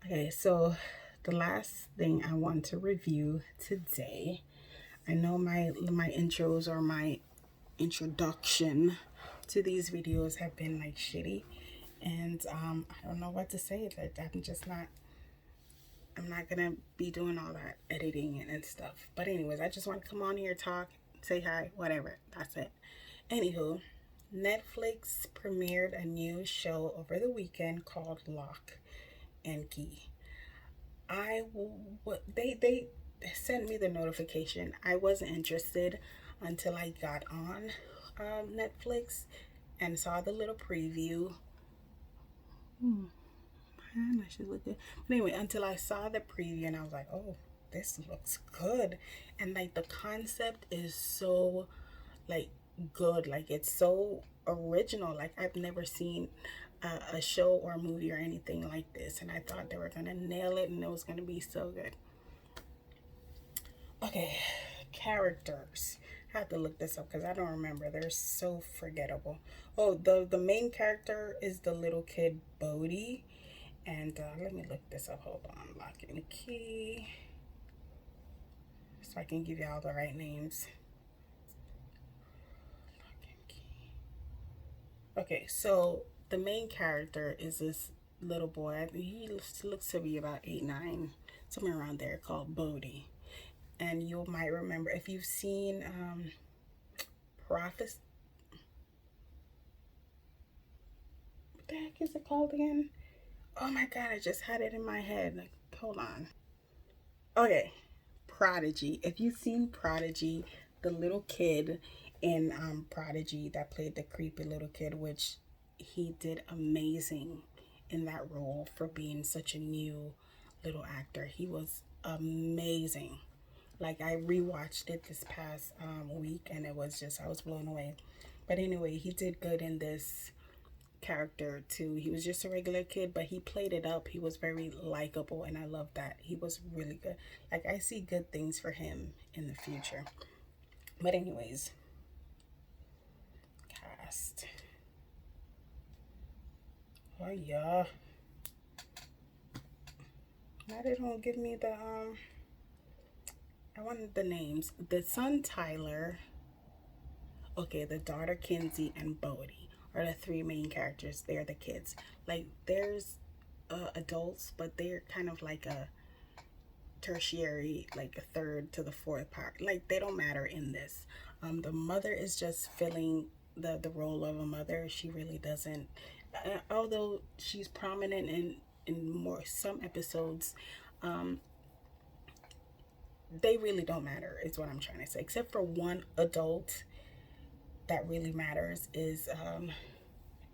Okay, so the last thing I want to review today, I know my intros or my introduction to these videos have been like shitty, and I don't know what to say. Like I'm not gonna be doing all that editing and stuff. But anyways, I just want to come on here, talk, say hi, whatever. That's it. Anywho, Netflix premiered a new show over the weekend called Lock and Key. What they sent me the notification. I wasn't interested until I got on Netflix and saw the little preview. Man, I should look good. But anyway, until I saw the preview and I was like, oh, this looks good. And like the concept is so like good. Like it's so original. Like I've never seen a show or a movie or anything like this. And I thought they were gonna nail it and it was gonna be so good. Okay, characters. I have to look this up because I don't remember. They're so forgettable. Oh, the main character is the little kid Bodhi, and let me look this up. Hold on, Lock and Key, so I can give you all the right names. Lock and Key. Okay, so the main character is this little boy. He looks to be about 8, 9, somewhere around there, called Bodhi. And you might remember if you've seen Prophet. What the heck is it called again? Oh my god, I just had it in my head. Like, hold on. Okay, Prodigy. If you've seen Prodigy, the little kid in Prodigy that played the creepy little kid, which he did amazing in that role for being such a new little actor. He was amazing. Like I rewatched it this past week, and it was just I was blown away. But anyway, he did good in this character too. He was just a regular kid, but he played it up. He was very likable, and I love that. He was really good. Like I see good things for him in the future. But anyways, cast. Oh yeah. Now they don't give me the I wanted the names. The son Tyler, okay, the daughter Kinsey and Bodie are the three main characters. They're the kids. Like there's adults, but they're kind of like a tertiary, like a third to the fourth part. Like they don't matter in this. The mother is just filling the role of a mother. She really doesn't. Although she's prominent in more some episodes, um, they really don't matter. Is what I'm trying to say. Except for one adult that really matters is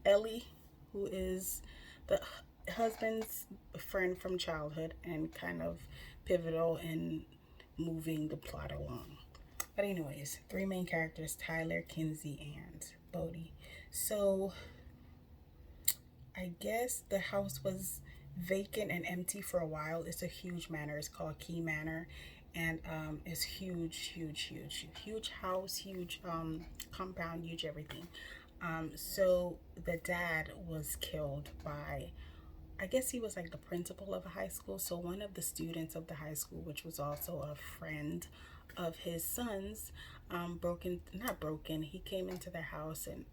Ellie, who is the husband's friend from childhood and kind of pivotal in moving the plot along. But anyways, three main characters: Tyler, Kinsey, and Bodie. So I guess the house was vacant and empty for a while. It's a huge manor. It's called Key Manor, and it's huge, huge, huge, huge house, huge compound, huge everything. So the dad was killed by, I guess he was like the principal of a high school. So one of the students of the high school, which was also a friend of his son's, not broken. He came into their house and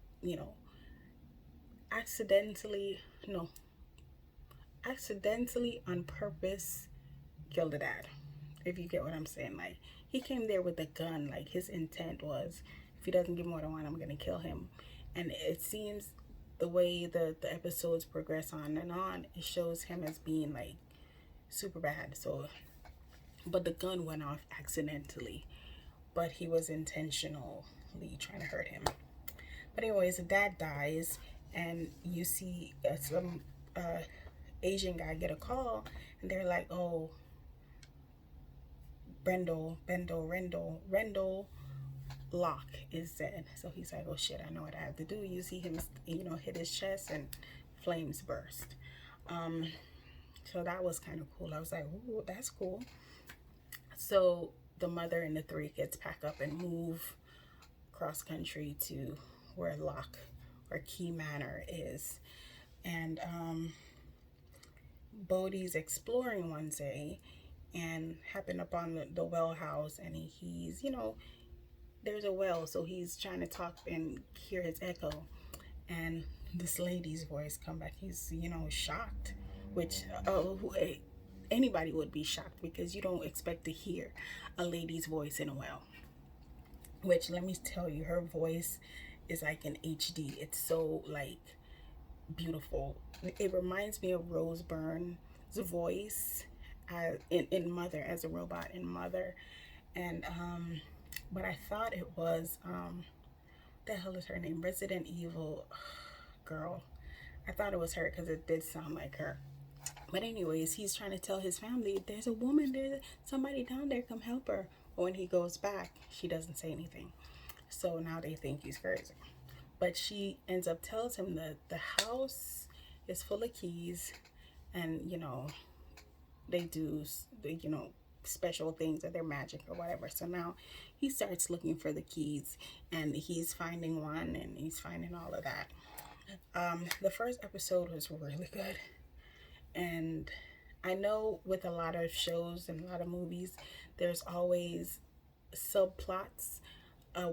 accidentally, no, accidentally on purpose killed the dad. If you get what I'm saying, like he came there with a gun. Like his intent was, if he doesn't give more than one, I'm gonna kill him. And it seems the way the episodes progress on and on, it shows him as being like super bad. So, but the gun went off accidentally, but he was intentionally trying to hurt him. But anyways, the dad dies, and you see some Asian guy get a call, and they're like, "Oh, Rendell Locke is dead." So he's like, "Oh shit, I know what I have to do." You see him, hit his chest, and flames burst. Um, so that was kind of cool. I was like, "Ooh, that's cool." So the mother and the three kids pack up and move cross country to where Locke or Key Manor is, and Bodhi's exploring one day and happened upon the well house, and he's, there's a well, so he's trying to talk and hear his echo, and this lady's voice come back. He's, shocked, which anybody would be shocked because you don't expect to hear a lady's voice in a well. Which, let me tell you, her voice is like an HD. It's so like beautiful. It reminds me of Rose Byrne's voice in Mother, as a robot in Mother. And but I thought it was the hell is her name? Resident Evil girl. I thought it was her because it did sound like her. But anyways, he's trying to tell his family, there's a woman, there's somebody down there, come help her. But when he goes back, she doesn't say anything. So now they think he's crazy. But she ends up tells him that the house is full of keys, and they do special things, or they're magic or whatever. So now he starts looking for the keys, and he's finding one, and he's finding all of that. The first episode was really good, and I know with a lot of shows and a lot of movies, there's always subplots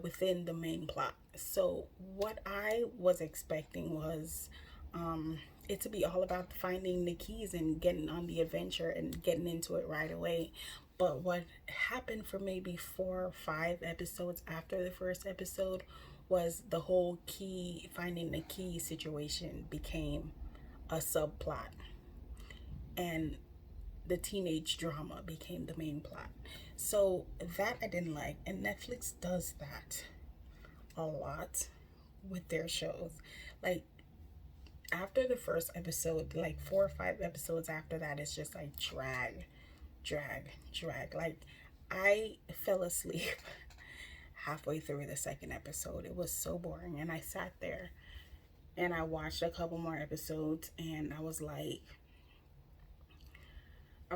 within the main plot. So what I was expecting was it to be all about finding the keys and getting on the adventure and getting into it right away. But what happened for maybe 4 or 5 episodes after the first episode was the whole finding the key situation became a subplot, and the teenage drama became the main plot. So that I didn't like, and Netflix does that a lot with their shows. Like, after the first episode, like 4 or 5 episodes after that, it's just like drag. Like, I fell asleep halfway through the second episode. It was so boring, and I sat there and I watched a couple more episodes, and I was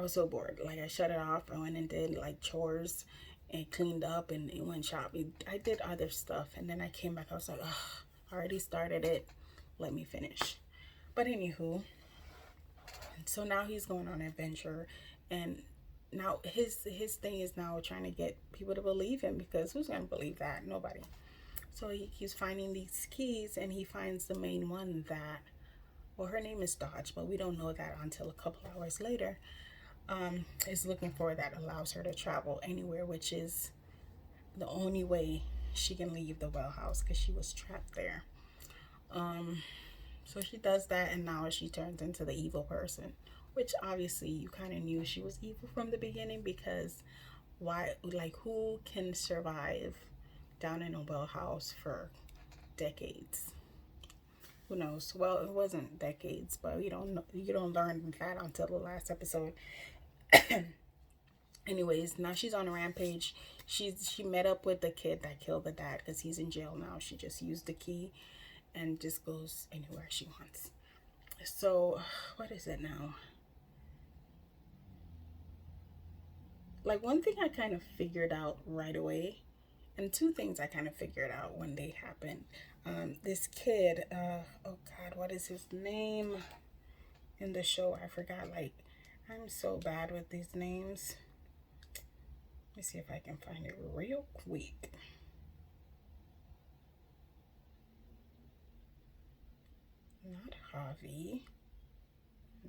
so bored. Like, I shut it off. I went and did like chores and cleaned up and went shopping. I did other stuff, and then I came back. I was like, oh, I already started it. Let me finish. But anywho, so now he's going on an adventure, and now his thing is now trying to get people to believe him, because who's going to believe that? Nobody. So he's finding these keys, and he finds the main one that, well, her name is Dodge, but we don't know that until a couple hours later. Is looking for, that allows her to travel anywhere, which is the only way she can leave the well house, because she was trapped there. So she does that, and now she turns into the evil person, which obviously you kind of knew she was evil from the beginning, because who can survive down in a well house for decades? Who knows? Well, it wasn't decades, but you don't learn that until the last episode. Anyways, now she's on a rampage. She met up with the kid that killed the dad, because he's in jail now. She just used the key and just goes anywhere she wants. So what is it now? Like, one thing I kind of figured out right away, and 2 things I kind of figured out when they happened. This kid, oh God, what is his name in the show? I forgot. Like, I'm so bad with these names. Let me see if I can find it real quick. Not Javi.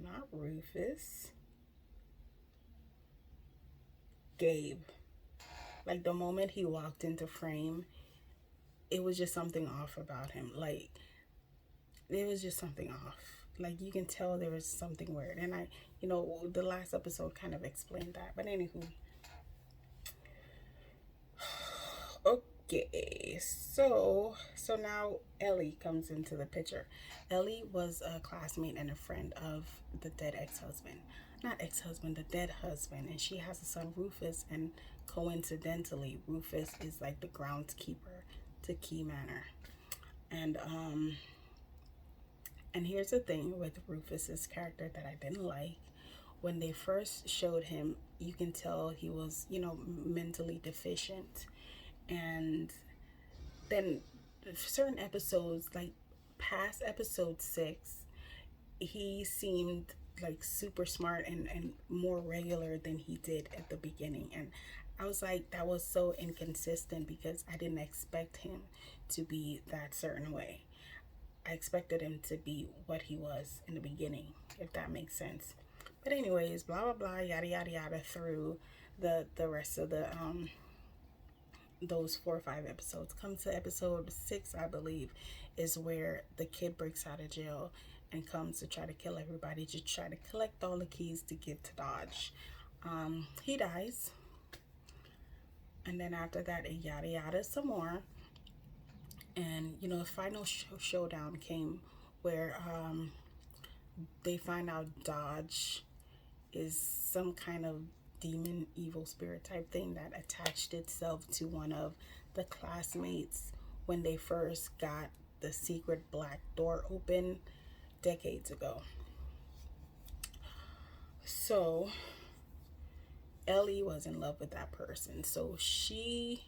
Not Rufus. Gabe. Like, the moment he walked into frame, it was just something off about him. Like, it was just something off. Like, you can tell there was something weird. And the last episode kind of explained that. But anywho. Okay, so now Ellie comes into the picture. Ellie was a classmate and a friend of the dead ex-husband. Not ex-husband, the dead husband. And she has a son, Rufus, and coincidentally, Rufus is like the groundskeeper to Key Manor. And here's the thing with Rufus's character that I didn't like. When they first showed him, you can tell he was, mentally deficient. And then certain episodes, like past episode 6, he seemed like super smart and more regular than he did at the beginning. And I was like, that was so inconsistent because I didn't expect him to be that certain way. I expected him to be what he was in the beginning, if that makes sense. But anyways, blah blah blah, yada yada yada, through the rest of the those 4 or 5 episodes. Come to episode 6, I believe, is where the kid breaks out of jail and comes to try to kill everybody, to try to collect all the keys to give to Dodge. He dies, and then after that, yada yada some more. And you know, the final showdown came where they find out Dodge is some kind of demon, evil spirit type thing that attached itself to one of the classmates when they first got the secret black door open decades ago. So Ellie was in love with that person, so she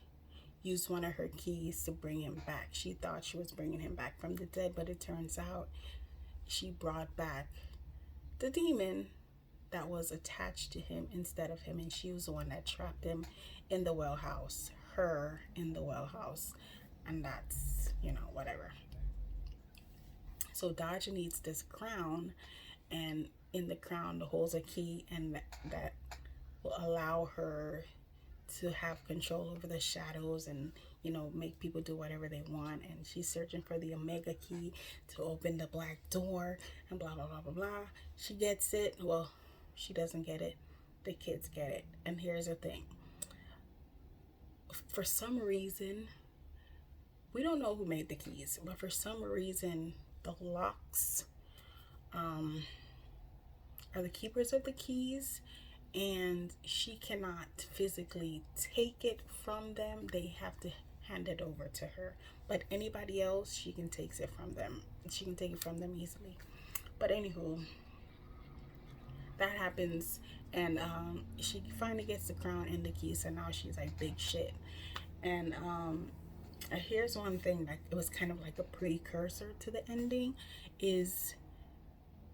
used one of her keys to bring him back. She thought she was bringing him back from the dead, but it turns out she brought back the demon that was attached to him instead of him, and she was the one that trapped him in the well house, her in the well house. And that's, you know, whatever. So Dodge needs this crown, and in the crown holds a key, and that will allow her to have control over the shadows and, you know, make people do whatever they want. And she's searching for the Omega key to open the black door and blah blah blah blah blah. She gets it. Well, she doesn't get it, the kids get it. And here's the thing, for some reason, we don't know who made the keys, but for some reason the Locks are the keepers of the keys, and she cannot physically take it from them. They have to hand it over to her. But anybody else, she can take it from them. She can take it from them easily. But anywho, that happens, and she finally gets the crown and the keys, and now she's like big shit. And here's one thing that it was kind of like a precursor to the ending, is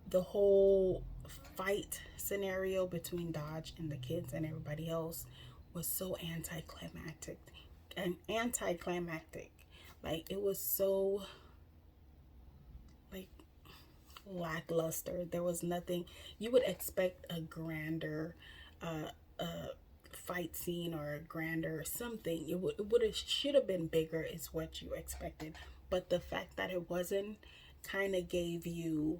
the whole fight scenario between Dodge and the kids and everybody else was so anticlimactic. Like, it was so like lackluster. There was nothing. You would expect a grander fight scene, or a grander something. It should have been bigger is what you expected. But the fact that it wasn't kind of gave you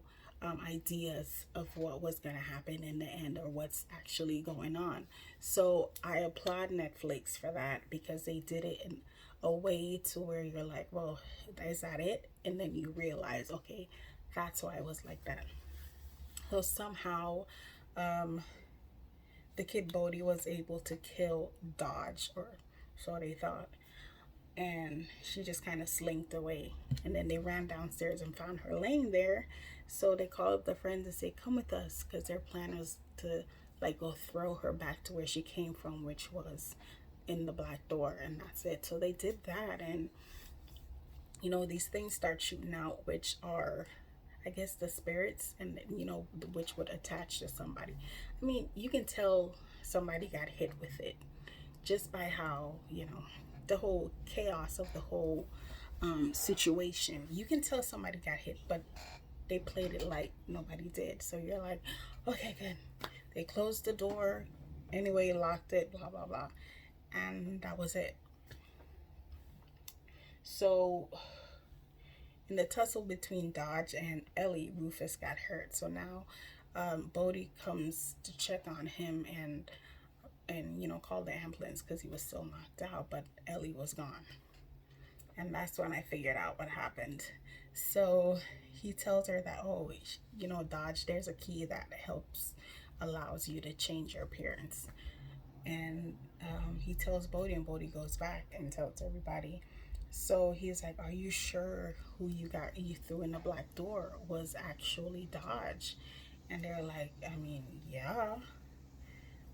ideas of what was going to happen in the end, or what's actually going on. So I applaud Netflix for that, because they did it in a way to where you're like, well, is that it? And then you realize, okay, that's why it was like that. So somehow the kid Bodhi was able to kill Dodge, or so they thought, and she just kind of slinked away. And then they ran downstairs and found her laying there. So they called up the friends and say, come with us, because their plan was to like go throw her back to where she came from, which was in the black door. And that's it. So they did that, and you know, these things start shooting out, which are, I guess, the spirits, and you know, which would attach to somebody. I mean, you can tell somebody got hit with it just by how, you know, the whole chaos of the whole situation. You can tell somebody got hit, but they played it like nobody did. So you're like, okay, good. They closed the door anyway, locked it, blah blah blah, and that was it. So in the tussle between Dodge and Ellie, Rufus got hurt. So now Bodhi comes to check on him and you know, call the ambulance because he was still knocked out, but Ellie was gone. And that's when I figured out what happened. So he tells her that, oh, you know, Dodge, there's a key that allows you to change your appearance. And he tells Bodhi, and Bodhi goes back and tells everybody. So he's like, are you sure who you threw in the black door was actually Dodge? And they're like, I mean, yeah,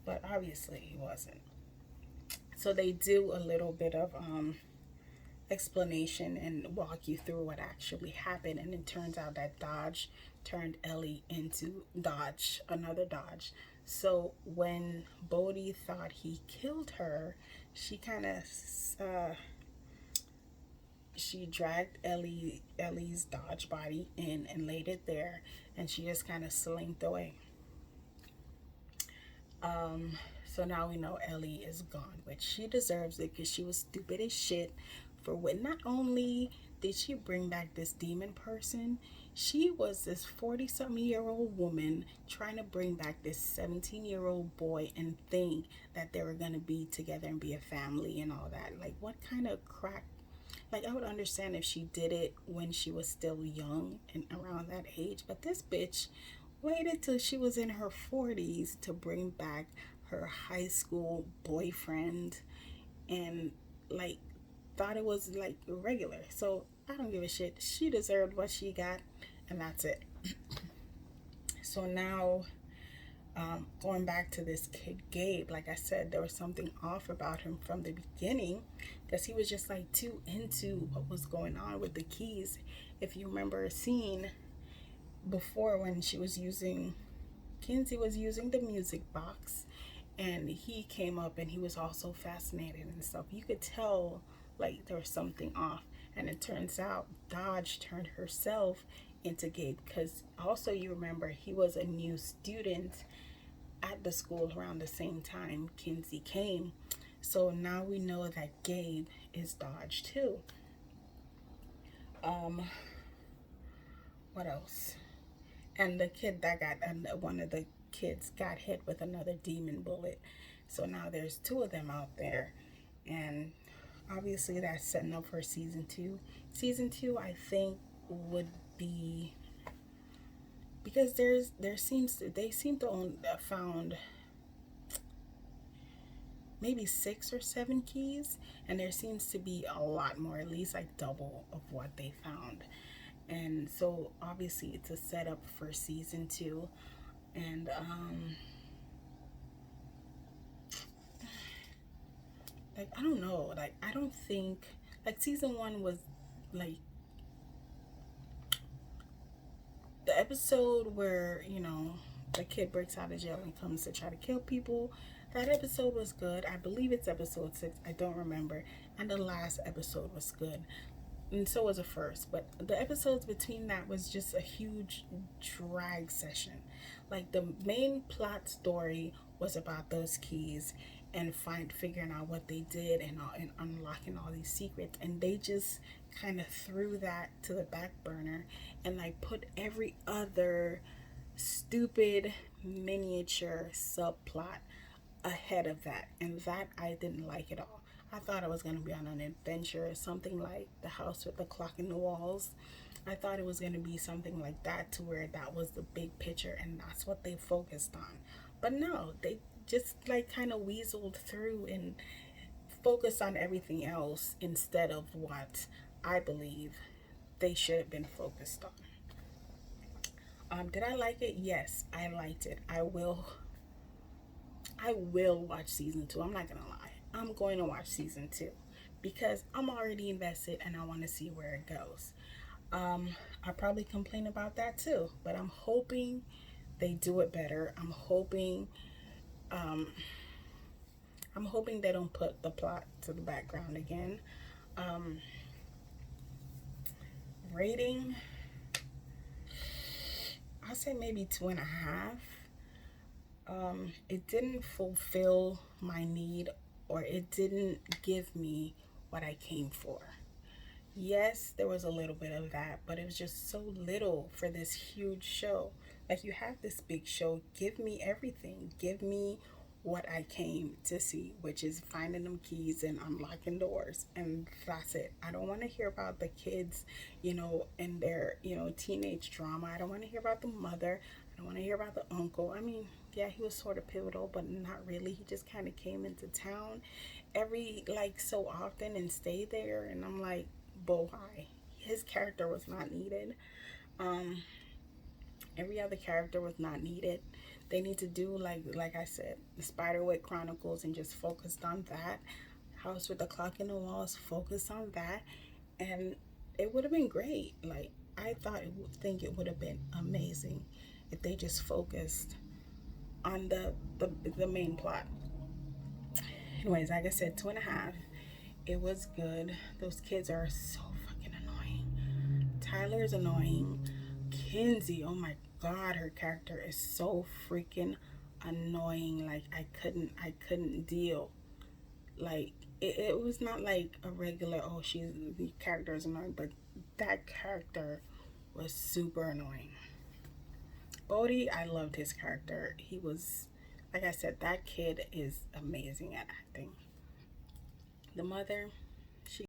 but obviously he wasn't. So they do a little bit of explanation and walk you through what actually happened. And it turns out that Dodge turned Ellie into Dodge, another Dodge. So when Bodhi thought he killed her, she kind of she dragged Ellie's Dodge body in and laid it there, and she just kind of slinked away. So now we know Ellie is gone, which she deserves it because she was stupid as shit for what. Not only did she bring back this demon person, she was this 40-something-year-old woman trying to bring back this 17-year-old boy and think that they were going to be together and be a family and all that. Like, what kind of crack? Like, I would understand if she did it when she was still young and around that age, but this bitch waited till she was in her 40s to bring back her high school boyfriend and, like, thought it was, like, regular. So I don't give a shit. She deserved what she got, and that's it. So now, going back to this kid Gabe, like I said, there was something off about him from the beginning because he was just like too into what was going on with the keys. If you remember a scene before when Kinsey was using the music box, and he came up and he was also fascinated and stuff. You could tell like there was something off, and it turns out Dodge turned herself into Gabe because also you remember he was a new student at the school around the same time Kinsey came. So now we know that Gabe is Dodge too. What else? And the kid that got, and one of the kids got hit with another demon bullet. So now there's two of them out there, and obviously that's setting up for season 2. Season 2, I think, would be, because they seem to own found maybe 6 or 7 keys, and there seems to be a lot more, at least like double of what they found. And so obviously it's a setup for season 2. And like, I don't know, like, I don't think, like, season 1 was like the episode where, you know, the kid breaks out of jail and comes to try to kill people. That episode was good. I believe it's episode 6. I don't remember. And the last episode was good. And so was the first. But the episodes between that was just a huge drag session. Like, the main plot story was about those keys and figuring out what they did and unlocking all these secrets. And they just kind of threw that to the back burner and like put every other stupid miniature subplot ahead of that, and that I didn't like at all. I thought I was going to be on an adventure, something like The House with the Clock in the Walls. I thought it was going to be something like that, to where that was the big picture and that's what they focused on. But no, they just like kind of weaseled through and focused on everything else instead of what I believe they should have been focused on. Did I like it? Yes, I liked it. I will watch season 2. I'm not gonna lie. I'm going to watch season 2 because I'm already invested and I want to see where it goes. I probably complain about that too, but I'm hoping they do it better. I'm hoping they don't put the plot to the background again. Rating, I'll say maybe 2.5. It didn't fulfill my need, or it didn't give me what I came for. Yes, there was a little bit of that, but it was just so little for this huge show. Like, you have this big show, give me everything. Give me what I came to see, which is finding them keys and unlocking doors, and that's it. I don't want to hear about the kids, you know, and their, you know, teenage drama. I don't want to hear about the mother. I don't want to hear about the uncle. I mean, yeah, he was sort of pivotal, but not really. He just kind of came into town every, like, so often and stayed there, and I'm like, boy, his character was not needed. Every other character was not needed. They need to do, like I said, the Spiderwick Chronicles and just focused on that. House with the Clock in the Walls, focus on that, and it would have been great. Like, I think it would have been amazing if they just focused on the main plot. Anyways, like I said, 2.5. It was good. Those kids are so fucking annoying. Tyler's annoying. Kinsey, oh my god, her character is so freaking annoying. Like, I couldn't deal. Like, it was not like a regular, oh, the character is annoying, but that character was super annoying. Bodhi, I loved his character. He was, like I said, that kid is amazing at acting. The mother,